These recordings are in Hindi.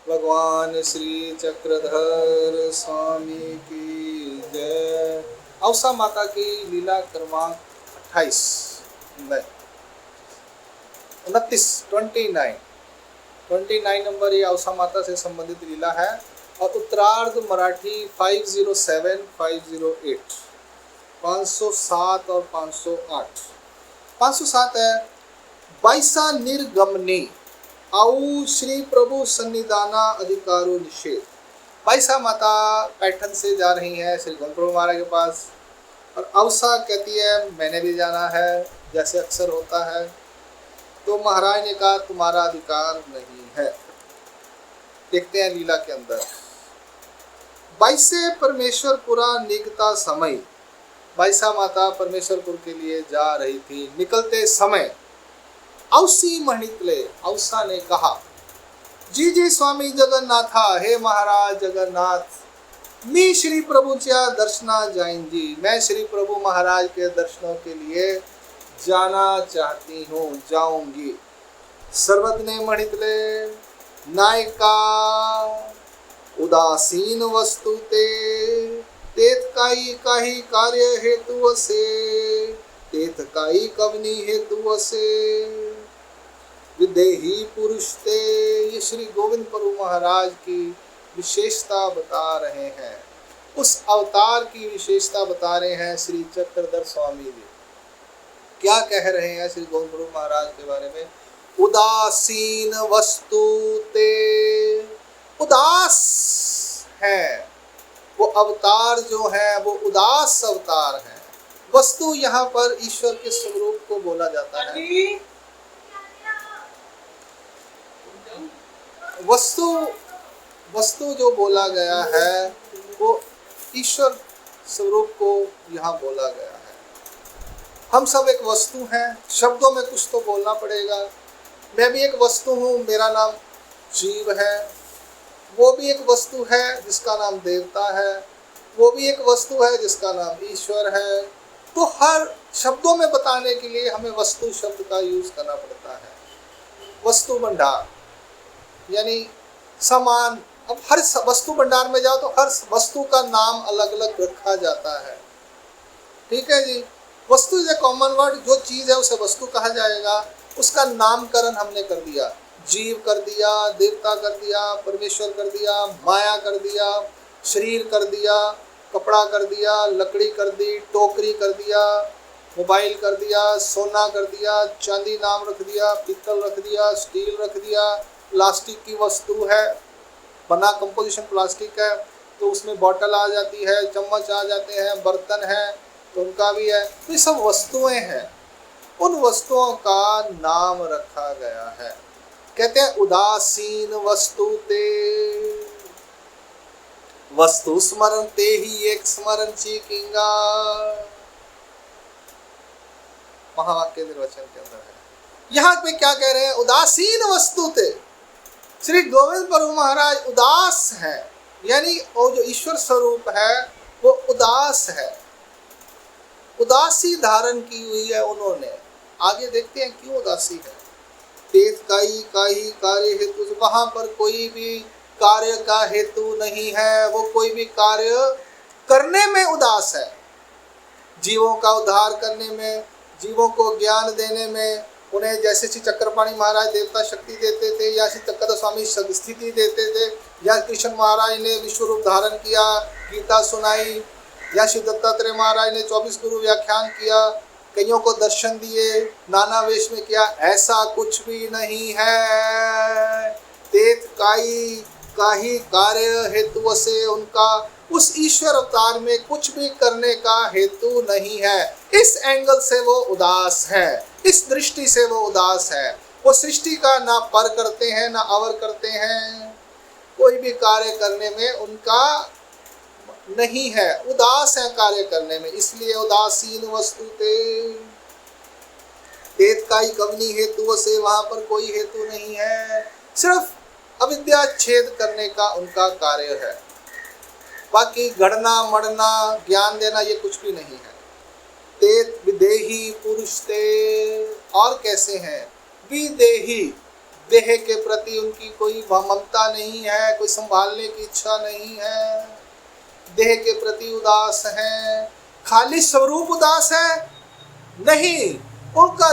भगवान श्री चक्रधर स्वामी की जय। अवसा माता की लीला क्रमांक 28 नहीं 29 नंबर ये अवसा माता से संबंधित लीला है। और उत्तरार्ध मराठी 507 508 507 और 508। 507 है बाईसा निर्गमने आउ श्री प्रभु सन्निधाना अधिकारो निषेध। बाईसा माता पैठन से जा रही है श्री गोविंद प्रभु महाराज के पास और अवसा कहती है मैंने भी जाना है, जैसे अक्सर होता है। तो महाराज ने कहा तुम्हारा अधिकार नहीं है। देखते हैं लीला के अंदर। बाईसे परमेश्वरपुरा निकता समय, बाईसा माता परमेश्वरपुर के लिए जा रही थी। निकलते समय औसी मणितले, औसा ने कहा जी जी स्वामी जगन्नाथा, हे महाराज जगन्नाथ, मैं श्री प्रभुच्या दर्शना जाएंगी, मैं श्री प्रभु महाराज के दर्शनों के लिए जाना चाहती हूँ, जाऊंगी। सर्वज्ञ मणितले नायका उदासीन वस्तु तेत काही कार्य हेतु असे, तेत काही कवनी हेतु असे विदेही पुरुष ते। ये श्री गोविंद प्रभु महाराज की विशेषता बता रहे हैं, उस अवतार की विशेषता बता रहे हैं श्री चक्रधर स्वामी जी। क्या कह रहे हैं श्री गोविंद प्रभु महाराज के बारे में? उदासीन वस्तु ते, उदास है वो अवतार जो है, वो उदास अवतार है। वस्तु यहाँ पर ईश्वर के स्वरूप को बोला जाता है। वस्तु जो बोला गया है वो ईश्वर स्वरूप को यहाँ बोला गया है। हम सब एक वस्तु हैं, शब्दों में कुछ तो बोलना पड़ेगा। मैं भी एक वस्तु हूँ, मेरा नाम जीव है। वो भी एक वस्तु है जिसका नाम देवता है। वो भी एक वस्तु है जिसका नाम ईश्वर है। तो हर शब्दों में बताने के लिए हमें वस्तु शब्द का यूज करना पड़ता है। वस्तु भंडार यानी सामान। अब हर वस्तु भंडार में जाओ तो हर वस्तु का नाम अलग अलग रखा जाता है। ठीक है जी। वस्तु इज ए कॉमन वर्ड, जो चीज है उसे वस्तु कहा जाएगा। उसका नामकरण हमने कर दिया, जीव कर दिया, देवता कर दिया, परमेश्वर कर दिया, माया कर दिया, शरीर कर दिया, कपड़ा कर दिया, लकड़ी कर दी, टोकरी कर दिया, मोबाइल कर दिया, सोना कर दिया, चांदी नाम रख दिया, पीतल रख दिया, स्टील रख दिया, प्लास्टिक की वस्तु है, बना कंपोजिशन प्लास्टिक है तो उसमें बॉटल आ जाती है, चम्मच आ जाते हैं, बर्तन है तो उनका भी है। तो ये सब वस्तुएं हैं, उन वस्तुओं का नाम रखा गया है। कहते हैं उदासीन वस्तु ते, वस्तु स्मरण ते ही एक स्मरण चीकिंगा। महावाक्य निर्वचन के अंदर है। यहाँ पे क्या कह रहे हैं? उदासीन वस्तु थे। श्री गोविंद प्रभु महाराज उदास है, यानी वो जो ईश्वर स्वरूप है वो उदास है, उदासी धारण की हुई है उन्होंने। आगे देखते हैं क्यों उदासी है। तेत काही कार्य हेतु, वहां पर कोई भी कार्य का हेतु नहीं है, वो कोई भी कार्य करने में उदास है। जीवों का उद्धार करने में, जीवों को ज्ञान देने में, उन्हें जैसे श्री चक्रपाणी महाराज देवता शक्ति देते थे, या श्री चक्रधर स्वामी स्थिति देते थे, या कृष्ण महाराज ने विश्व रूप धारण किया, गीता सुनाई, या श्री दत्तात्रेय महाराज ने 24 गुरु व्याख्यान किया, कईयों को दर्शन दिए, नाना वेश में किया, ऐसा कुछ भी नहीं है। तेत काही कार्य हेतु से, उनका उस ईश्वर अवतार में कुछ भी करने का हेतु नहीं है। इस एंगल से वो उदास है, इस दृष्टि से वो उदास है। वो सृष्टि का ना पर करते हैं ना अवर करते हैं, कोई भी कार्य करने में उनका नहीं है, उदास है कार्य करने में, इसलिए उदासीन वस्तु तेत काही कवनी हेतु से, वहां पर कोई हेतु नहीं है, सिर्फ अविद्या छेद करने का उनका कार्य है। बाकी गढ़ना मढ़ना ज्ञान देना ये कुछ भी नहीं है। तेत विदेही पुरुष ते, और कैसे हैं? विदेही, देह के प्रति उनकी कोई ममता नहीं है, कोई संभालने की इच्छा नहीं है, देह के प्रति उदास हैं। खाली स्वरूप उदास है नहीं, उनका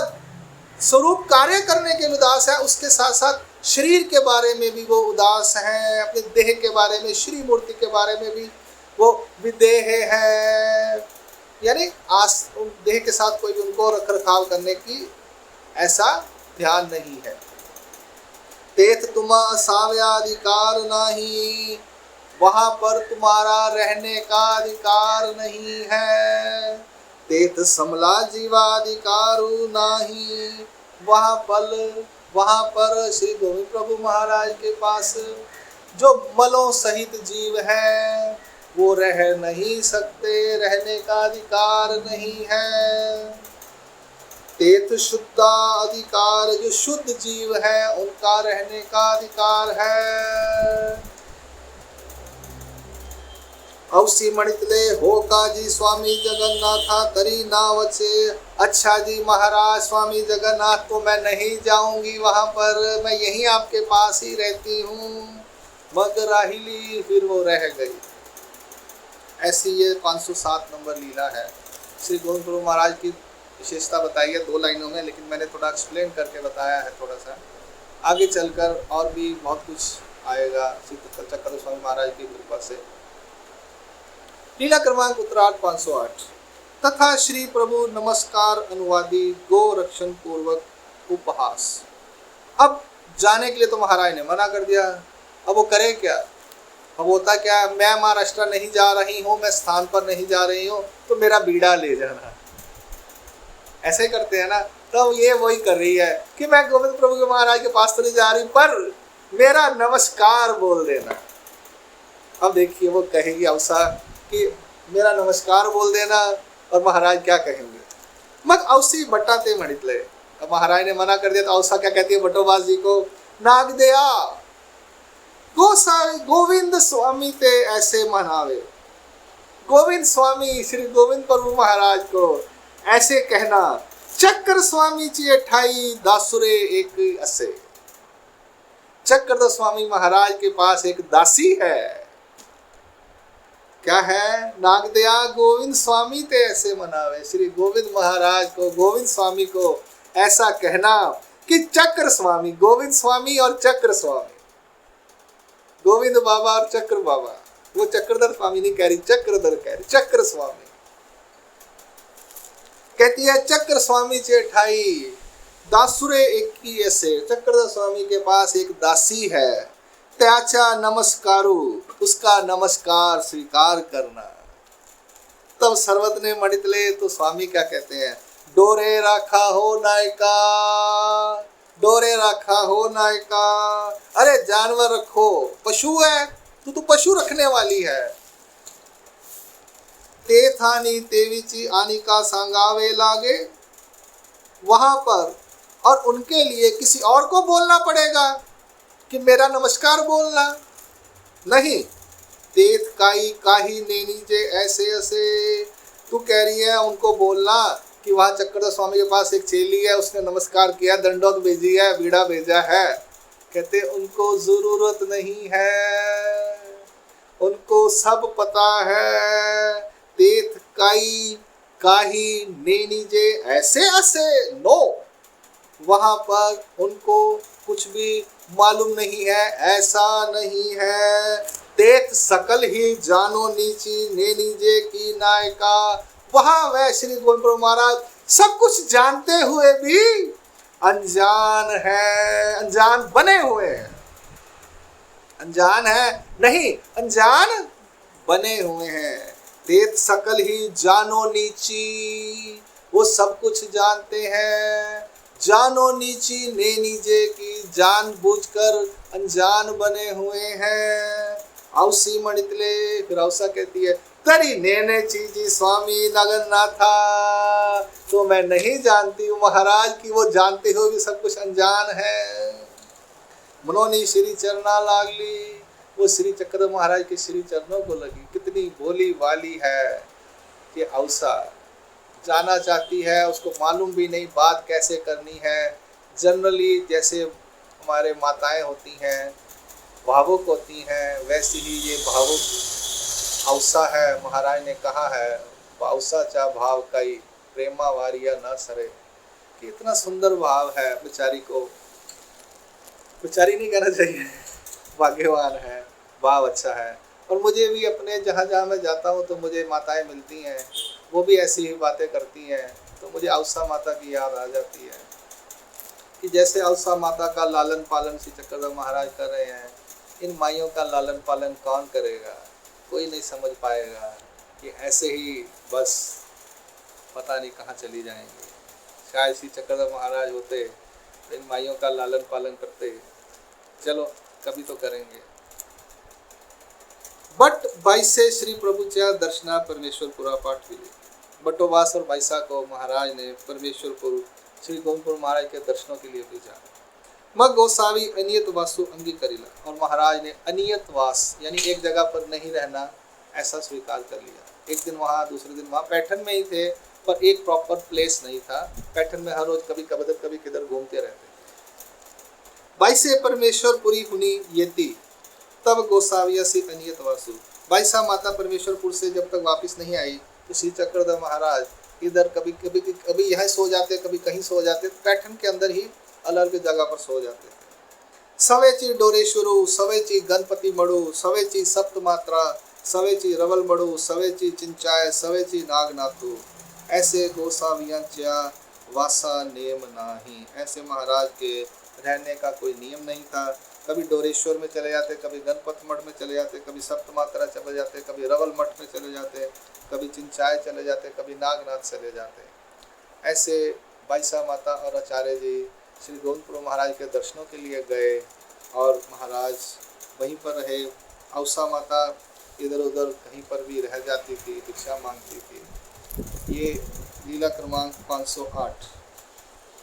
स्वरूप कार्य करने के लिए उदास है, उसके साथ साथ शरीर के बारे में भी वो उदास हैं, अपने देह के बारे में, श्री मूर्ति के बारे में भी वो विदेह है, यानी देह के साथ कोई भी उनको रख रखाव करने की ऐसा ध्यान नहीं है। तेथ तुमा साव्याधिकार नहीं, वहां पर तुम्हारा रहने का अधिकार नहीं है। तेथ समला जीवाधिकारु नहीं, वहां पर श्री गोविंद प्रभु महाराज के पास जो मलों सहित जीव हैं वो रह नहीं सकते, रहने का अधिकार नहीं है। तेथ शुद्धा अधिकार, जो शुद्ध जीव है उनका रहने का अधिकार है। अवसी मणितले हो का जी स्वामी जगन्नाथा तरी नावचे। अच्छा जी महाराज स्वामी जगन्नाथ तो मैं नहीं जाऊंगी वहां पर, मैं यहीं आपके पास ही रहती हूँ। मगर राहिली, फिर वो रह गई। ऐसी ये 507 नंबर लीला है। श्री गोविंद प्रभु महाराज की विशेषता बताई है 2 लाइनों में, लेकिन मैंने थोड़ा एक्सप्लेन करके बताया है थोड़ा सा। आगे चलकर और भी बहुत कुछ आएगा श्री चक्रधर स्वामी महाराज की कृपा से। लीला क्रमांक उत्तरार्ध 508। तथा श्री प्रभु नमस्कार अनुवादी गो रक्षण पूर्वक उपहास। अब जाने के लिए तो महाराज ने मना कर दिया, अब वो करे क्या? अब होता क्या, मैं महाराष्ट्र नहीं जा रही हूँ, मैं स्थान पर नहीं जा रही हूँ, तो मेरा बीड़ा ले जाना, ऐसे करते हैं ना। तो ये वही कर रही है कि मैं गोविंद प्रभु के महाराज के पास तो नहीं जा रही, पर मेरा नमस्कार बोल देना। अब देखिए वो कहेगी अवसा कि मेरा नमस्कार बोल देना, और महाराज क्या कहेंगे? मत अवसी बटाते मणितले। अब महाराज ने मना कर दिया तो अवसा क्या कहती है बटोबास जी को? नाग दया गोविंद स्वामी ते ऐसे मनावे। गोविंद स्वामी श्री गोविंद प्रभु महाराज को ऐसे कहना, चक्र स्वामी ची 28 दासुरे एक असे। चक्रधर स्वामी महाराज के पास एक दासी है। क्या है? नागदया गोविंद स्वामी ते ऐसे मनावे। श्री गोविंद महाराज को, गोविंद स्वामी को ऐसा कहना कि चक्र स्वामी, गोविंद स्वामी और चक्र स्वामी, गोविंद बाबा और चक्र बाबा, वो चक्रधर स्वामी नहीं कह रही, चक्रधर कह रही, चक्र स्वामी कहती है। चक्र स्वामी चेठाई दासुरे एक की ऐसे, चक्रधर स्वामी के पास एक दासी है। त्याचा नमस्कारू, उसका नमस्कार स्वीकार करना। तब सर्वत ने मणितले तो स्वामी क्या कहते हैं? डोरे राखा हो नायका, डोरे रखा हो नायका। अरे जानवर रखो, पशु है तू, तो पशु रखने वाली है। ते थानी तेविची आनी का सांगावे लागे, वहां पर और उनके लिए किसी और को बोलना पड़ेगा कि मेरा नमस्कार बोलना नहीं। तेथ काई काही नेनी जे ऐसे ऐसे, तू कह रही है उनको बोलना कि वहाँ चक्रधर स्वामी के पास एक चेली है, उसने नमस्कार किया, दंडोत भेजी है, बीड़ा भेजा है। कहते उनको जरूरत नहीं है, उनको सब पता है। तेथ काई काही नेनी जे ऐसे ऐसे, नो, वहाँ पर उनको कुछ भी मालूम नहीं है, ऐसा नहीं है। तेथ सकल ही जानो नीची नेनी जे की नायका, वहाँ वह श्री गोविंद प्रभु महाराज सब कुछ जानते हुए भी अनजान है, अनजान बने हुए हैं। अनजान है नहीं, अनजान बने हुए हैं। तेत सकल ही जानो नीची, वो सब कुछ जानते हैं। जानो नीची ने नीजे की, जानबूझकर अनजान बने हुए हैं। औसी मणितले, फिर औसा कहती है तरी नेने चीजी स्वामी नगन्नाथा, तो मैं नहीं जानती हूँ महाराज की वो जानते हुए भी सब कुछ अनजान है। मनोनी श्री चरणा लागली, वो श्री चक्र महाराज के श्री चरणों को लगी। कितनी भोली वाली है कि औसा, जाना चाहती है, उसको मालूम भी नहीं बात कैसे करनी है। जनरली जैसे हमारे माताएं होती हैं भावुक होती हैं, वैसी ही ये भावुक अवसा है। महाराज ने कहा है अवसा चा भाव कई प्रेमा वारिया न सरे, कि इतना सुंदर भाव है। बेचारी को बेचारी नहीं कहना चाहिए, भाग्यवान है, भाव अच्छा है। और मुझे भी अपने जहाँ जहाँ मैं जाता हूँ तो मुझे माताएं मिलती हैं, वो भी ऐसी ही बातें करती हैं, तो मुझे अवसा माता की याद आ जाती है कि जैसे अवसा माता का लालन पालन श्री चक्रधर महाराज कर रहे हैं, इन माइयों का लालन पालन कौन करेगा? कोई नहीं समझ पाएगा कि ऐसे ही बस पता नहीं कहाँ चली जाएंगी। शायद श्री चक्रधर महाराज होते तो इन माइयों का लालन पालन करते, चलो कभी तो करेंगे। बट 22 से श्री प्रभुच्या दर्शना परमेश्वरपुरा पाठ विले। बटोबास और 22 को महाराज ने परमेश्वरपुर श्री गोविंदपुर महाराज के दर्शनों के लिए भेजा। मग गोसावी अनियत वासु अंगीकरिला, और महाराज ने अनियत वास यानी एक जगह पर नहीं रहना ऐसा स्वीकार कर लिया। एक दिन वहाँ, दूसरे दिन वहाँ, पैठन में ही थे पर एक प्रॉपर प्लेस नहीं था। पैठन में हर रोज कभी कभी कभी किधर घूमते रहते। 22 परमेश्वरपुरी हुनी येती तब गोसाविया से अनियत वासु। 22 माता परमेश्वरपुर से जब तक वापस नहीं आई तो श्री चक्रधर महाराज इधर कभी यहाँ सो जाते, कभी कहीं सो जाते, पैठन के अंदर ही अलग अलग जगह पर सो जाते थे। सवेची डोरेश्वरु, सवेची गणपति मड़ु, सवेची सप्तमात्रा, सवेची रवल मड़ु, सवेची चिंचाय, सवेची नागनाथु, ऐसे गोसावियांच्या वासा नेम नाही। ऐसे महाराज के रहने का कोई नियम नहीं था। कभी डोरेश्वर में चले जाते, कभी गणपत मठ में चले जाते, कभी सप्तमात्रा चले जाते, कभी रवल मठ में चले जाते, कभी चिंचाय चले जाते, कभी नागनाथ चले जाते। ऐसे 22 माता और आचार्य जी श्री गोविंदपुर महाराज के दर्शनों के लिए गए और महाराज वहीं पर रहे। अवसा माता इधर उधर कहीं पर भी रह जाती थी, भिक्षा मांगती थी। ये लीला क्रमांक 508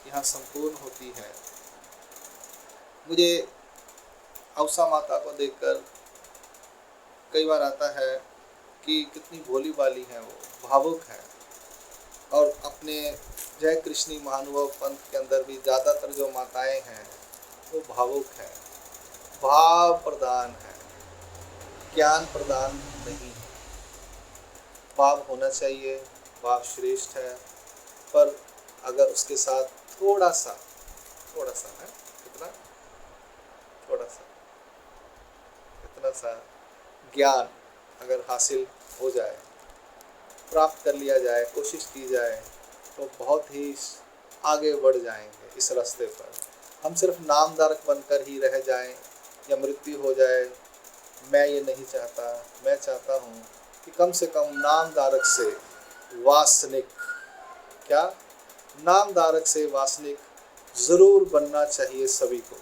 यहाँ संपूर्ण होती है। मुझे अवसा माता को देखकर कई बार आता है कि कितनी भोली भाली है, वो भावुक है। और अपने जय कृष्णी महानुभव पंथ के अंदर भी ज़्यादातर जो माताएं हैं वो भावुक है, भाव प्रदान है, ज्ञान प्रदान नहीं है। भाव होना चाहिए, भाव श्रेष्ठ है, पर अगर उसके साथ थोड़ा सा है, कितना इतना सा ज्ञान अगर हासिल हो जाए, प्राप्त कर लिया जाए, कोशिश की जाए, तो बहुत ही आगे बढ़ जाएंगे इस रास्ते पर। हम सिर्फ नामधारक बनकर ही रह जाएं या मृत्यु हो जाए, मैं ये नहीं चाहता। मैं चाहता हूँ कि कम से कम नामधारक से वासनिक, क्या नामधारक से वासनिक ज़रूर बनना चाहिए सभी को।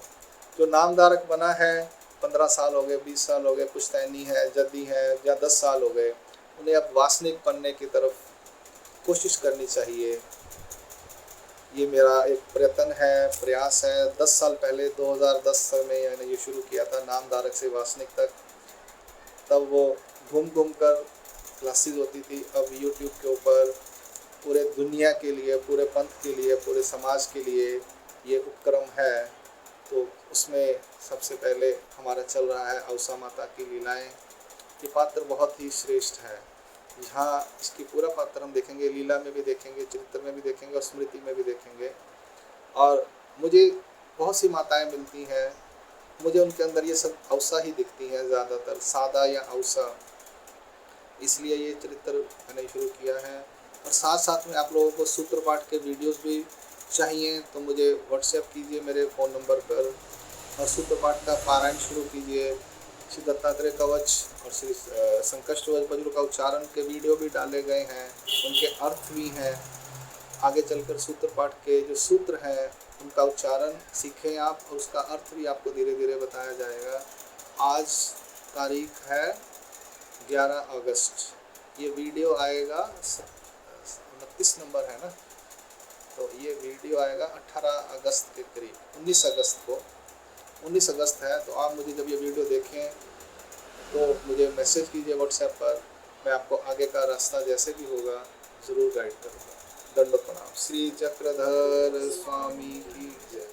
जो नामधारक बना है, 15 साल हो गए, 20 साल हो गए, पुश्तैनी है, जद्दी है, या 10 साल हो गए, उन्हें अब वासनिक बनने की तरफ कोशिश करनी चाहिए। ये मेरा एक प्रयत्न है, प्रयास है। 10 साल पहले 2010 में मैंने ये शुरू किया था, नामधारक से वासनिक तक। तब वो घूम कर क्लासेस होती थी। अब यूट्यूब के ऊपर पूरे दुनिया के लिए, पूरे पंथ के लिए, पूरे समाज के लिए ये उपक्रम है। तो उसमें सबसे पहले हमारा चल रहा है अवसा माता की लीलाएं। ये पात्र बहुत ही श्रेष्ठ है। यहाँ इसकी पूरा पात्र हम देखेंगे, लीला में भी देखेंगे, चरित्र में भी देखेंगे और स्मृति में भी देखेंगे। और मुझे बहुत सी माताएं मिलती हैं, मुझे उनके अंदर ये सब अवसा ही दिखती हैं, ज़्यादातर सादा या अवसा। इसलिए ये चरित्र मैंने शुरू किया है। और साथ साथ में आप लोगों को सूत्र पाठ के वीडियोस भी चाहिए तो मुझे व्हाट्सएप कीजिए मेरे फ़ोन नंबर पर, और सूत्र पाठ का पारायण शुरू कीजिए। श्री दत्तात्रेय कवच और श्री संकष्ट वज्र का उच्चारण के वीडियो भी डाले गए हैं, उनके अर्थ भी हैं। आगे चलकर सूत्र पाठ के जो सूत्र हैं उनका उच्चारण सीखें आप, और उसका अर्थ भी आपको धीरे धीरे बताया जाएगा। आज तारीख है 11 अगस्त। ये वीडियो आएगा 29 नंबर है ना, तो ये वीडियो आएगा 18 अगस्त के करीब, 19 अगस्त को। 19 अगस्त है, तो आप मुझे जब ये वीडियो देखें तो मुझे मैसेज कीजिए व्हाट्सएप पर। मैं आपको आगे का रास्ता जैसे भी होगा ज़रूर गाइड करूँगा। दंडवत प्रणाम। श्री चक्रधर स्वामी की जय।